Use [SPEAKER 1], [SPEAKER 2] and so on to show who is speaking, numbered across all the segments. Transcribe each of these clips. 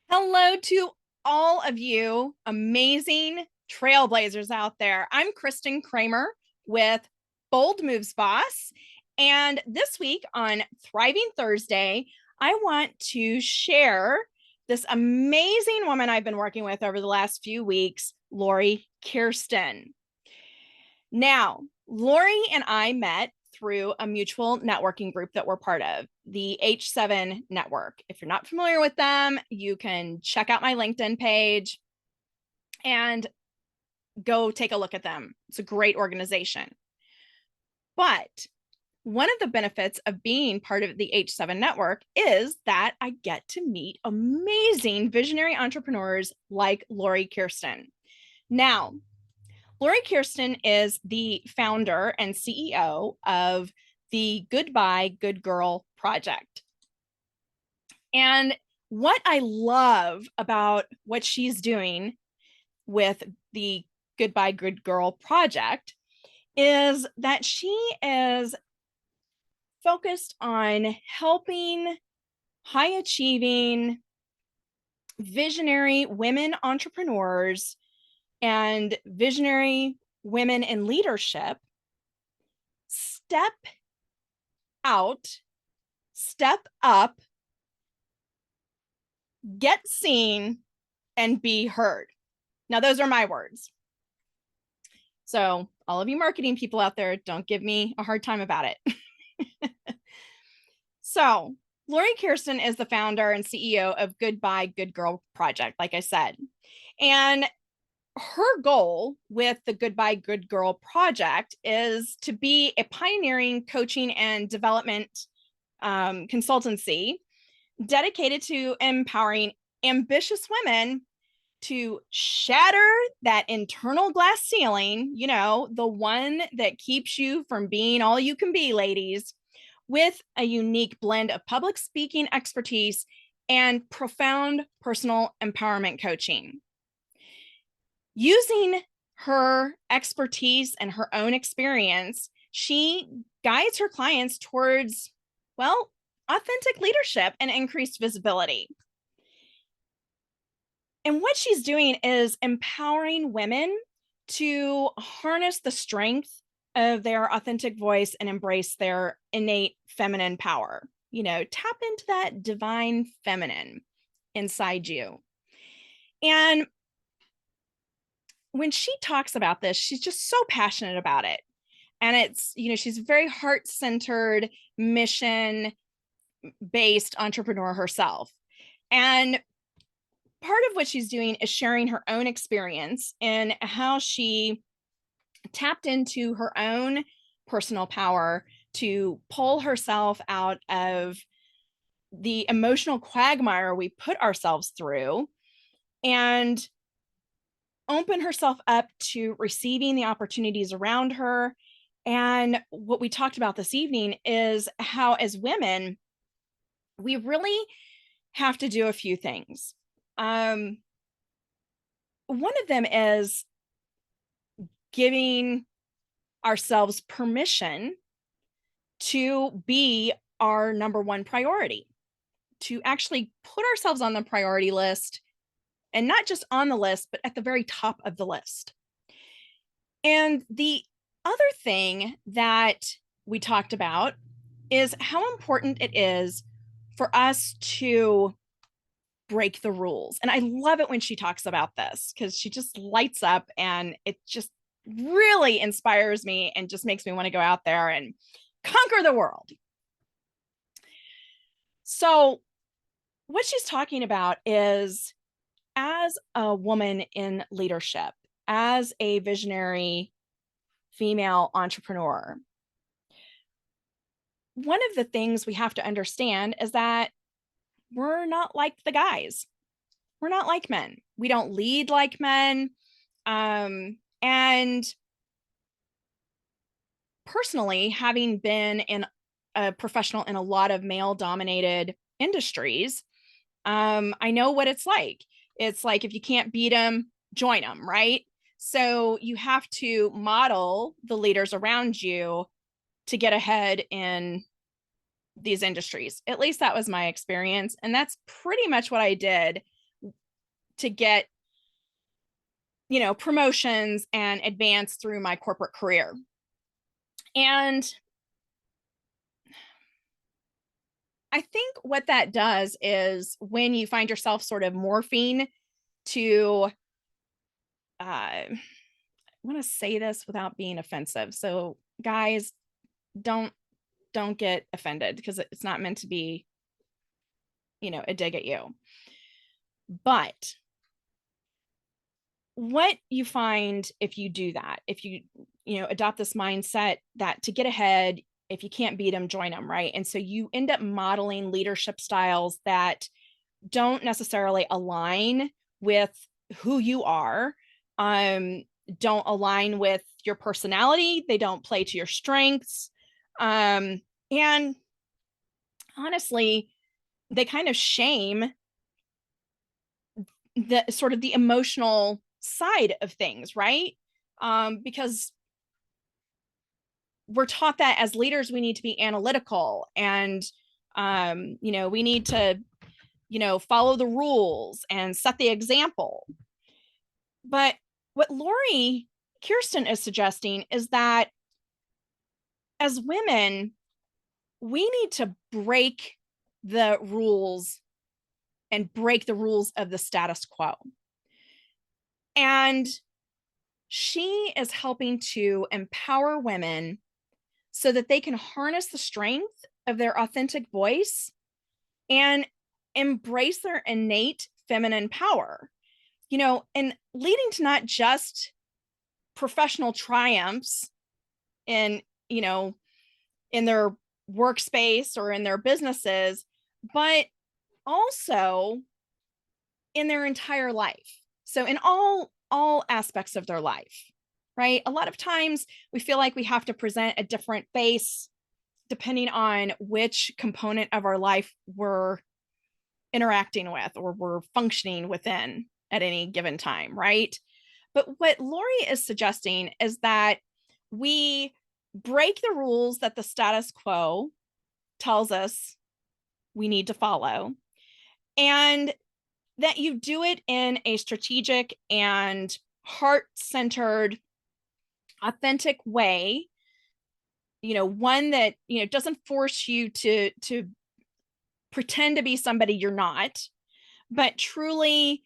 [SPEAKER 1] Hello to all of you amazing trailblazers out there. I'm Kristen Kramer with Bold Moves Boss. And this week on Thriving Thursday, I want to share this amazing woman I've been working with over the last few weeks, Lori Kirstein. Now, Lori and I met through a mutual networking group that we're part of, the H7 network. If you're not familiar with them, you can check out my LinkedIn page and go take a look at them. It's a great organization. But one of the benefits of being part of the H7 network is that I get to meet amazing visionary entrepreneurs like Lori Kirstein. Now, Lori Kirstein is the founder and CEO of the Goodbye Good Girl Project. And what I love about what she's doing with the Goodbye Good Girl Project is that she is focused on helping high achieving, visionary women entrepreneurs and visionary women in leadership step out, step up, get seen, and be heard. Now, those are my words. So, all of you marketing people out there, don't give me a hard time about it. So, Lori Kirstein is the founder and CEO of Goodbye Good Girl Project, like I said. And her goal with the Goodbye Good Girl Project is to be a pioneering coaching and development consultancy dedicated to empowering ambitious women to shatter that internal glass ceiling, the one that keeps you from being all you can be, ladies, with a unique blend of public speaking expertise and profound personal empowerment coaching. Using her expertise and her own experience, she guides her clients towards, authentic leadership and increased visibility. And what she's doing is empowering women to harness the strength of their authentic voice and embrace their innate feminine power. Tap into that divine feminine inside you. And when she talks about this, she's just so passionate about it. And it's, she's a very heart-centered, mission-based entrepreneur herself. And part of what she's doing is sharing her own experience and how she tapped into her own personal power to pull herself out of the emotional quagmire we put ourselves through and open herself up to receiving the opportunities around her. And what we talked about this evening is how, as women, we really have to do a few things. One of them is giving ourselves permission to be our number one priority, to actually put ourselves on the priority list, and not just on the list, but at the very top of the list. And the other thing that we talked about is how important it is for us to break the rules. And I love it when she talks about this because she just lights up and it just really inspires me and just makes me want to go out there and conquer the world. So what she's talking about is, as a woman in leadership, as a visionary female entrepreneur, one of the things we have to understand is that we're not like the guys. We're not like men. We don't lead like men. And personally, having been a professional in a lot of male-dominated industries, I know what it's like. It's like, if you can't beat them, join them, right? So you have to model the leaders around you to get ahead in these industries. At least that was my experience. And that's pretty much what I did to get, promotions and advance through my corporate career. And I think what that does is when you find yourself sort of morphing to, I want to say this without being offensive. So guys, don't get offended, because it's not meant to be, a dig at you. But what you find if you do that, if you, adopt this mindset that to get ahead, if you can't beat them, join them, right? And so you end up modeling leadership styles that don't necessarily align with who you are, don't align with your personality, they don't play to your strengths, and honestly, they kind of shame the sort of the emotional side of things, right? Because we're taught that as leaders, we need to be analytical, and we need to, follow the rules and set the example. But what Lori Kirstein is suggesting is that as women, we need to break the rules and break the rules of the status quo. And she is helping to empower women so that they can harness the strength of their authentic voice and embrace their innate feminine power, and leading to not just professional triumphs in, in their workspace or in their businesses, but also in their entire life. So in all aspects of their life, right? A lot of times we feel like we have to present a different face depending on which component of our life we're interacting with or we're functioning within at any given time, right? But what Lori is suggesting is that we break the rules that the status quo tells us we need to follow, and that you do it in a strategic and heart-centered, authentic way, one that, doesn't force you to pretend to be somebody you're not, but truly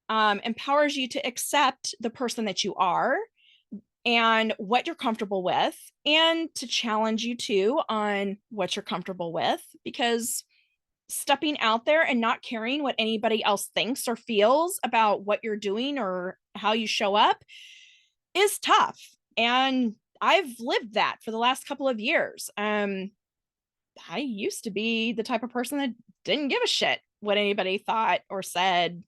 [SPEAKER 1] empowers you to accept the person that you are and what you're comfortable with, and to challenge you too on what you're comfortable with, because stepping out there and not caring what anybody else thinks or feels about what you're doing or how you show up is tough. And I've lived that for the last couple of years. I used to be the type of person that didn't give a shit what anybody thought or said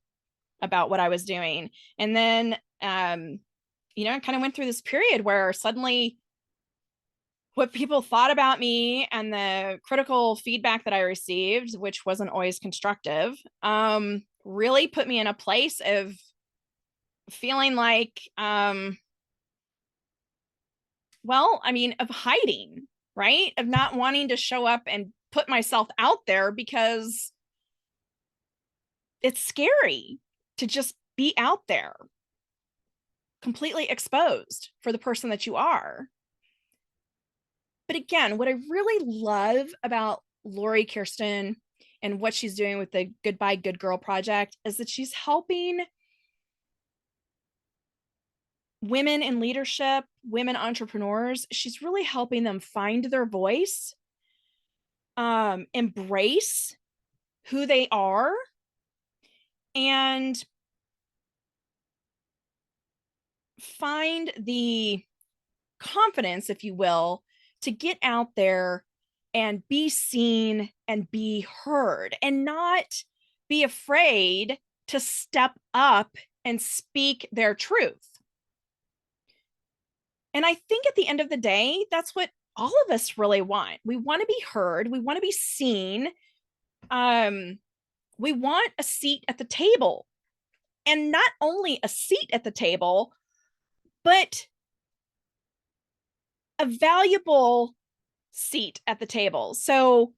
[SPEAKER 1] about what I was doing. And then, I kind of went through this period where suddenly what people thought about me and the critical feedback that I received, which wasn't always constructive, really put me in a place of feeling like, of hiding, right? Of not wanting to show up and put myself out there because it's scary to just be out there completely exposed for the person that you are. But again, what I really love about Lori Kirstein and what she's doing with the Goodbye Good Girl project is that she's helping women in leadership, women entrepreneurs. She's really helping them find their voice, embrace who they are, and find the confidence, if you will, to get out there and be seen and be heard, and not be afraid to step up and speak their truth. And I think at the end of the day, that's what all of us really want. We want to be heard. We want to be seen. We want a seat at the table, and not only a seat at the table, but a valuable seat at the table, so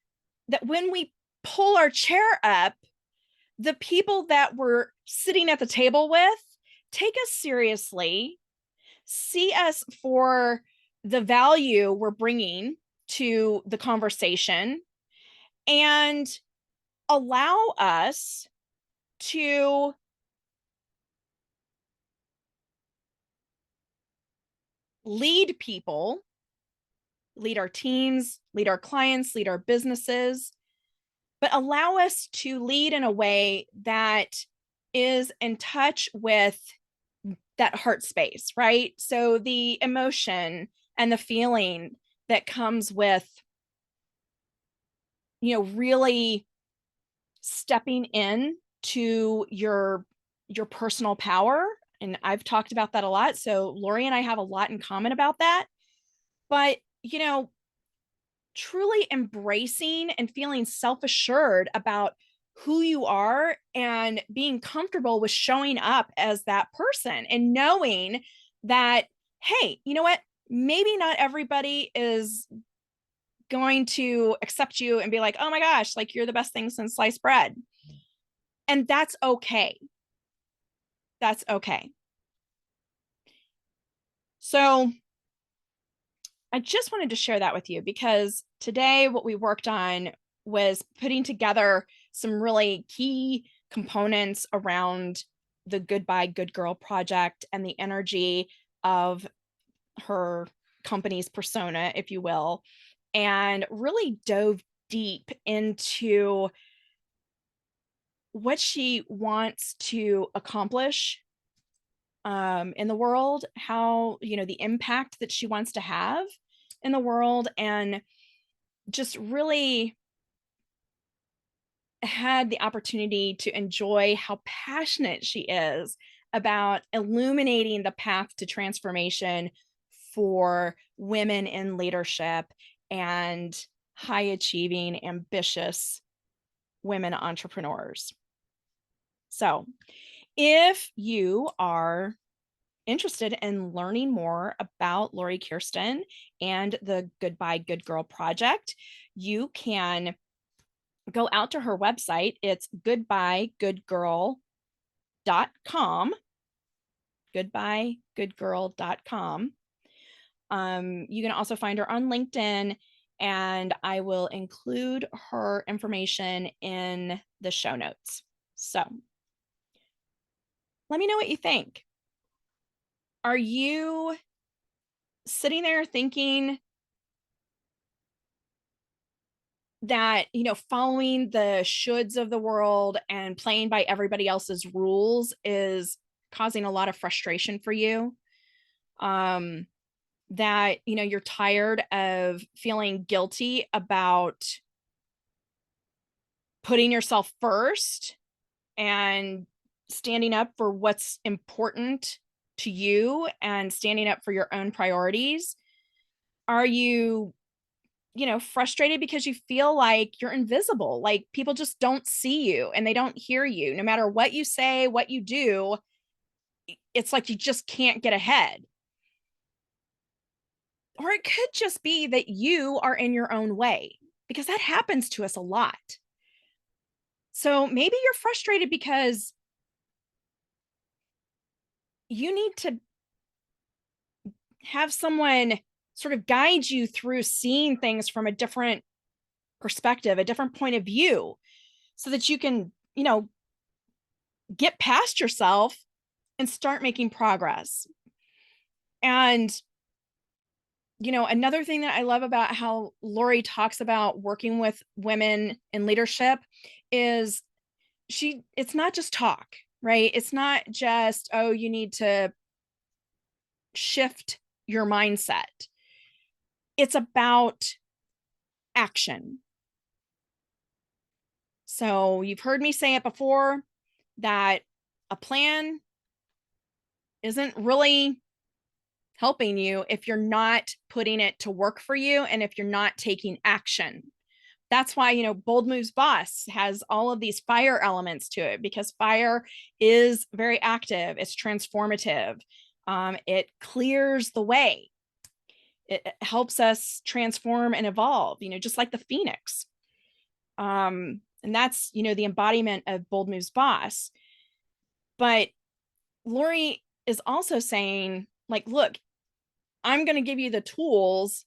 [SPEAKER 1] that when we pull our chair up, the people that we're sitting at the table with take us seriously, see us for the value we're bringing to the conversation, and allow us to lead people, lead our teams, lead our clients, lead our businesses, but allow us to lead in a way that is in touch with that heart space, right? So the emotion and the feeling that comes with, really stepping in to your personal power. And I've talked about that a lot. So Lori and I have a lot in common about that. But, truly embracing and feeling self-assured about who you are and being comfortable with showing up as that person and knowing that, hey, you know what? Maybe not everybody is going to accept you and be like, oh my gosh, like you're the best thing since sliced bread. And that's okay. That's okay. So I just wanted to share that with you because today what we worked on was putting together some really key components around the Goodbye Good Girl project and the energy of her company's persona, if you will, and really dove deep into what she wants to accomplish in the world, how, the impact that she wants to have in the world, and just really had the opportunity to enjoy how passionate she is about illuminating the path to transformation for women in leadership and high achieving, ambitious women entrepreneurs. So, if you are interested in learning more about Lori Kirstein and the Goodbye Good Girl project, you can go out to her website. It's goodbyegoodgirl.com. Goodbyegoodgirl.com. You can also find her on LinkedIn, and I will include her information in the show notes. So let me know what you think. Are you sitting there thinking that, following the shoulds of the world and playing by everybody else's rules is causing a lot of frustration for you? That, you're tired of feeling guilty about putting yourself first and standing up for what's important to you and standing up for your own priorities? Are you, frustrated because you feel like you're invisible, like people just don't see you and they don't hear you? No matter what you say, what you do, it's like you just can't get ahead. Or it could just be that you are in your own way, because that happens to us a lot. So maybe you're frustrated because you need to have someone sort of guide you through seeing things from a different perspective, a different point of view, so that you can, get past yourself and start making progress. And, another thing that I love about how Lori talks about working with women in leadership is it's not just talk, right? It's not just, oh, you need to shift your mindset. It's about action. So you've heard me say it before that a plan isn't really helping you if you're not putting it to work for you and if you're not taking action. That's why, Bold Moves Boss has all of these fire elements to it, because fire is very active. It's transformative. It clears the way. It helps us transform and evolve, just like the phoenix. And that's, the embodiment of Bold Moves Boss. But Lori is also saying, like, look, I'm going to give you the tools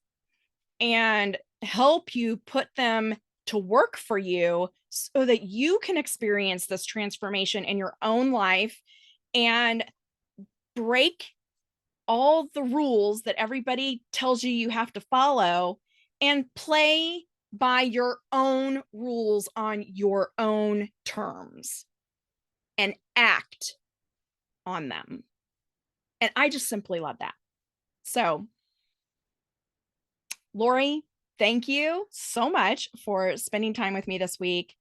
[SPEAKER 1] and help you put them to work for you so that you can experience this transformation in your own life and break all the rules that everybody tells you you have to follow and play by your own rules on your own terms and act on them. And I just simply love that. So, Lori, thank you so much for spending time with me this week.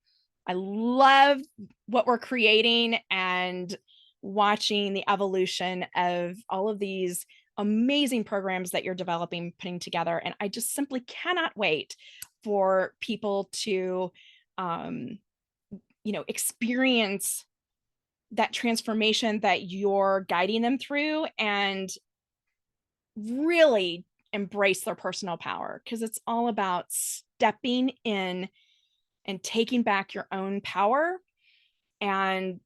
[SPEAKER 1] I love what we're creating and watching the evolution of all of these amazing programs that you're developing, putting together. And I just simply cannot wait for people to, experience that transformation that you're guiding them through and really embrace their personal power, because it's all about stepping in and taking back your own power and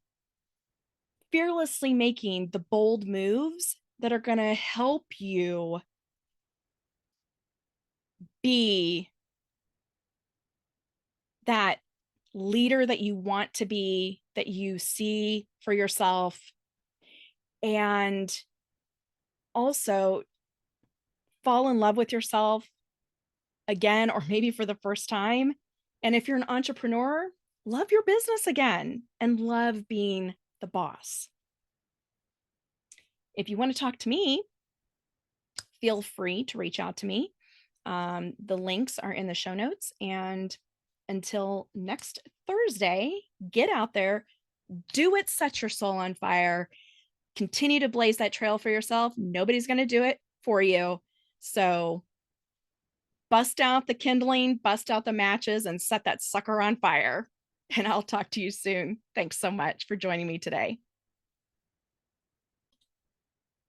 [SPEAKER 1] fearlessly making the bold moves that are going to help you be that leader that you want to be, that you see for yourself, and also fall in love with yourself again, or maybe for the first time. And if you're an entrepreneur, love your business again and love being the boss. If you want to talk to me, feel free to reach out to me. The links are in the show notes. And until next Thursday, get out there, do it, set your soul on fire, continue to blaze that trail for yourself. Nobody's going to do it for you. So bust out the kindling, bust out the matches, and set that sucker on fire. And I'll talk to you soon. Thanks so much for joining me today.